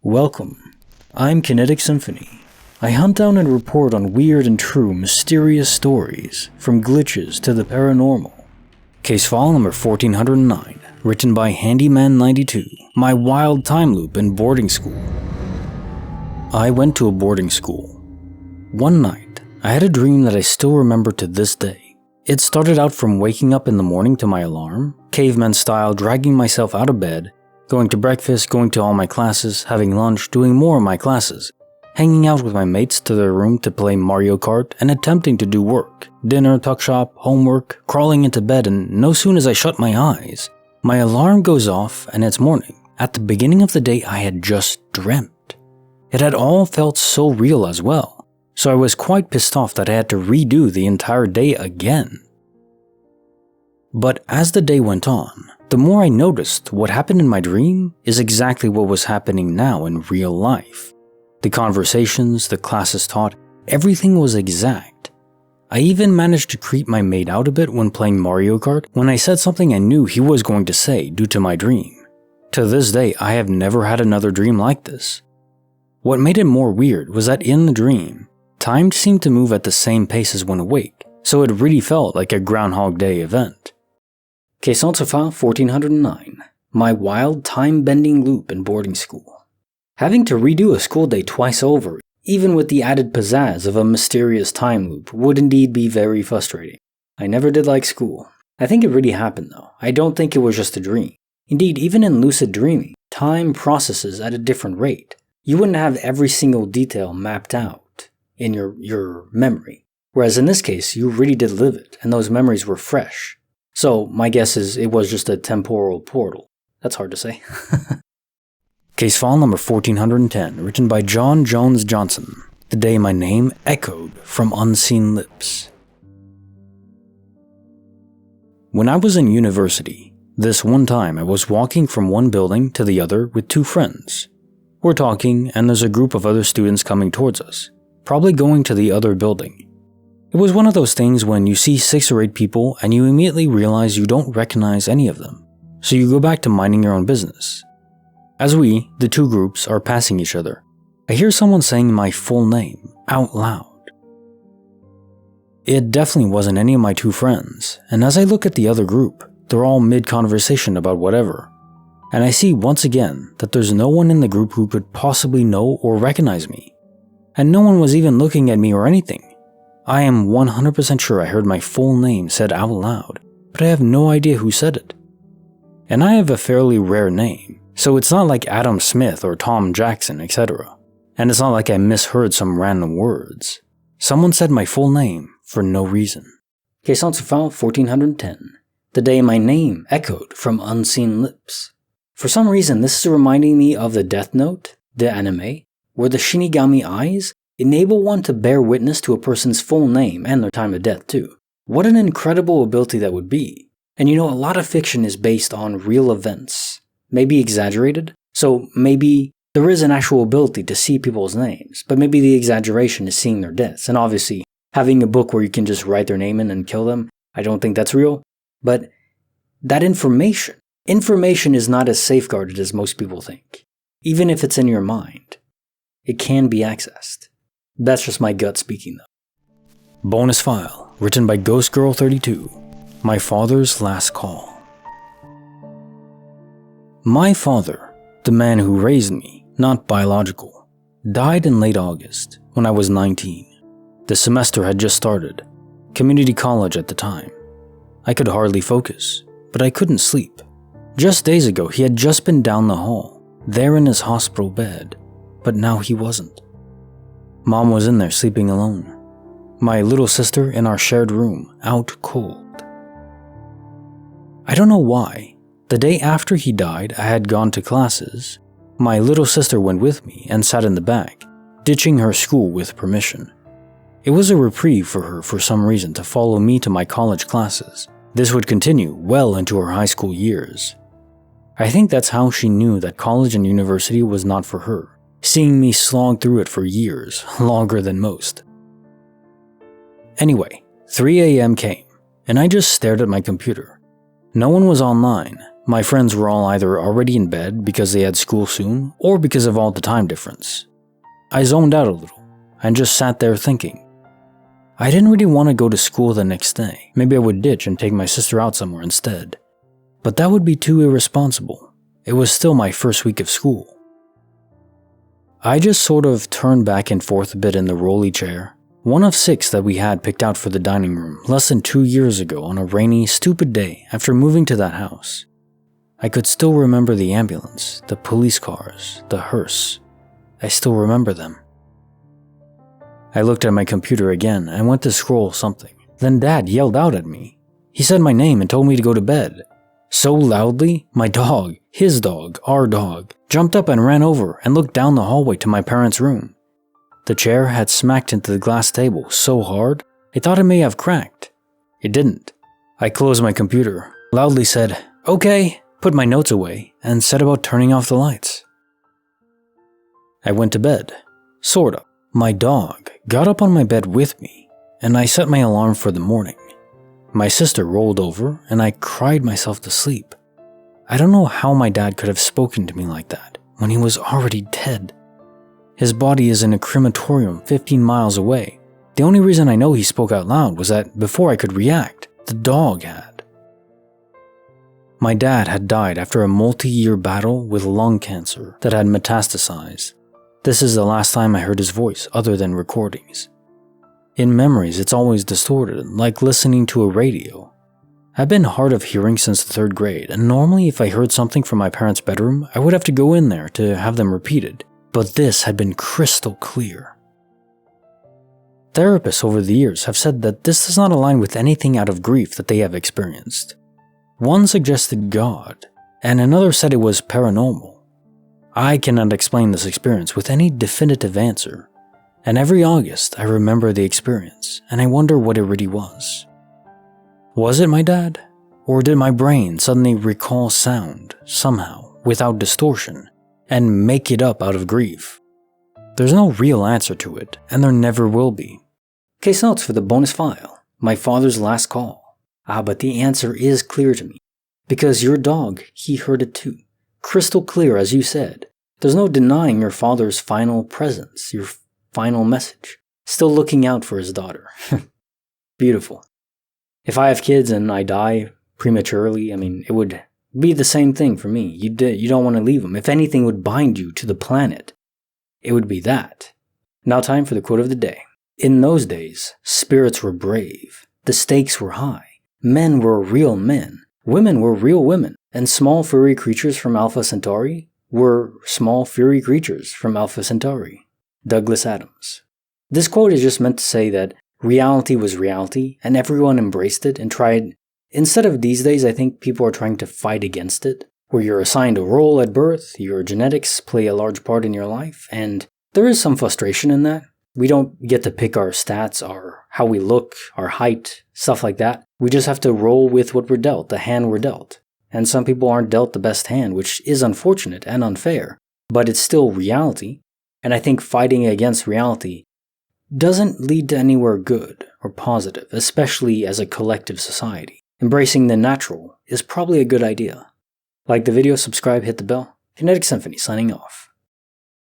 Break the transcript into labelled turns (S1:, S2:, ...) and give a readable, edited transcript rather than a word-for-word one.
S1: Welcome. I'm Kinetic Symphony. I hunt down and report on weird and true mysterious stories, from glitches to the paranormal. Case file number 1409, written by Handyman92, my wild time loop in boarding school. I went to a boarding school. One night, I had a dream that I still remember to this day. It started out from waking up in the morning to my alarm, caveman style, dragging myself out of bed, going to breakfast, going to all my classes, having lunch, doing more of my classes, hanging out with my mates to their room to play Mario Kart, and attempting to do work, dinner, tuck shop, homework, crawling into bed, and no soon as I shut my eyes, my alarm goes off and it's morning. At the beginning of the day, I had just dreamt. It had all felt so real as well, so I was quite pissed off that I had to redo the entire day again. But as the day went on, the more I noticed what happened in my dream is exactly what was happening now in real life. The conversations, the classes taught, everything was exact. I even managed to creep my mate out a bit when playing Mario Kart when I said something I knew he was going to say due to my dream. To this day, I have never had another dream like this. What made it more weird was that in the dream, time seemed to move at the same pace as when awake, so it really felt like a Groundhog Day event. Case file 1409, my wild time-bending loop in boarding school. Having to redo a school day twice over, even with the added pizzazz of a mysterious time loop, would indeed be very frustrating. I never did like school. I think it really happened though. I don't think it was just a dream. Indeed, even in lucid dreaming, time processes at a different rate. You wouldn't have every single detail mapped out in your memory. Whereas in this case, you really did live it, and those memories were fresh. So my guess is it was just a temporal portal. That's hard to say. Case file number 1410, written by jonjonesjohnson. The day my name echoed from unseen lips. When I was in university, this one time I was walking from one building to the other with two friends. We're talking, and there's a group of other students coming towards us, probably going to the other building. It was one of those things when you see 6 or 8 people and you immediately realize you don't recognize any of them, so you go back to minding your own business. As we, the two groups, are passing each other, I hear someone saying my full name out loud. It definitely wasn't any of my two friends, and as I look at the other group, they're all mid-conversation about whatever, and I see once again that there's no one in the group who could possibly know or recognize me, and no one was even looking at me or anything. I am 100% sure I heard my full name said out loud, but I have no idea who said it. And I have a fairly rare name, so it's not like Adam Smith or Tom Jackson, etc. And it's not like I misheard some random words. Someone said my full name for no reason. Case file 1410. The day my name echoed from unseen lips. For some reason, this is reminding me of the Death Note, the anime, where the Shinigami eyes enable one to bear witness to a person's full name and their time of death too. What an incredible ability that would be. And you know, a lot of fiction is based on real events, maybe exaggerated, so maybe there is an actual ability to see people's names, but maybe the exaggeration is seeing their deaths. And obviously, having a book where you can just write their name in and kill them, I don't think that's real. But that information is not as safeguarded as most people think. Even if it's in your mind, it can be accessed. That's just my gut speaking though. Bonus file, written by GhostGirl32. My father's last call. My father, the man who raised me, not biological, died in late August when I was 19. The semester had just started, community college at the time. I could hardly focus, but I couldn't sleep. Just days ago, he had just been down the hall, there in his hospital bed, but now he wasn't. Mom was in there sleeping alone. My little sister in our shared room, out cold. I don't know why. The day after he died, I had gone to classes. My little sister went with me and sat in the back, ditching her school with permission. It was a reprieve for her for some reason to follow me to my college classes. This would continue well into her high school years. I think that's how she knew that college and university was not for her. Seeing me slog through it for years, longer than most. Anyway, 3 a.m. came, and I just stared at my computer. No one was online. My friends were all either already in bed because they had school soon, or because of all the time difference. I zoned out a little, and just sat there thinking. I didn't really want to go to school the next day. Maybe I would ditch and take my sister out somewhere instead. But that would be too irresponsible. It was still my first week of school. I just sort of turned back and forth a bit in the rolly chair, one of 6 that we had picked out for the dining room less than 2 years ago on a rainy, stupid day after moving to that house. I could still remember the ambulance, the police cars, the hearse. I still remember them. I looked at my computer again and went to scroll something. Then Dad yelled out at me. He said my name and told me to go to bed. So loudly, my dog, his dog, our dog, jumped up and ran over and looked down the hallway to my parents' room. The chair had smacked into the glass table so hard, I thought it may have cracked. It didn't. I closed my computer, loudly said, "Okay," put my notes away, and set about turning off the lights. I went to bed. Sort of. My dog got up on my bed with me, and I set my alarm for the morning. My sister rolled over, and I cried myself to sleep. I don't know how my dad could have spoken to me like that when he was already dead. His body is in a crematorium 15 miles away. The only reason I know he spoke out loud was that before I could react, the dog had. My dad had died after a multi-year battle with lung cancer that had metastasized. This is the last time I heard his voice other than recordings. In memories, it's always distorted, like listening to a radio. I've been hard of hearing since the 3rd grade, and normally if I heard something from my parents' bedroom, I would have to go in there to have them repeated, but this had been crystal clear. Therapists over the years have said that this does not align with anything out of grief that they have experienced. One suggested God, and another said it was paranormal. I cannot explain this experience with any definitive answer, and every August I remember the experience, and I wonder what it really was. Was it my dad? Or did my brain suddenly recall sound, somehow, without distortion, and make it up out of grief? There's no real answer to it, and there never will be. Case notes for the bonus file, my father's last call. But the answer is clear to me, because your dog, he heard it too. Crystal clear, as you said. There's no denying your father's final presence, your final message. Still looking out for his daughter. Beautiful. If I have kids and I die prematurely, it would be the same thing for me. You don't want to leave them. If anything would bind you to the planet, it would be that. Now time for the quote of the day. In those days, spirits were brave. The stakes were high. Men were real men. Women were real women. And small furry creatures from Alpha Centauri were small furry creatures from Alpha Centauri. Douglas Adams. This quote is just meant to say that reality was reality and everyone embraced it and tried. Instead of these days, I think people are trying to fight against it, where you're assigned a role at birth, your genetics play a large part in your life, and there is some frustration in that. We don't get to pick our stats, how we look, our height, stuff like that. We just have to roll with what we're dealt, the hand we're dealt. And some people aren't dealt the best hand, which is unfortunate and unfair, but it's still reality. And I think fighting against reality doesn't lead to anywhere good or positive, especially as a collective society. Embracing the natural is probably a good idea. Like the video, subscribe, hit the bell. Kinetic Symphony signing off.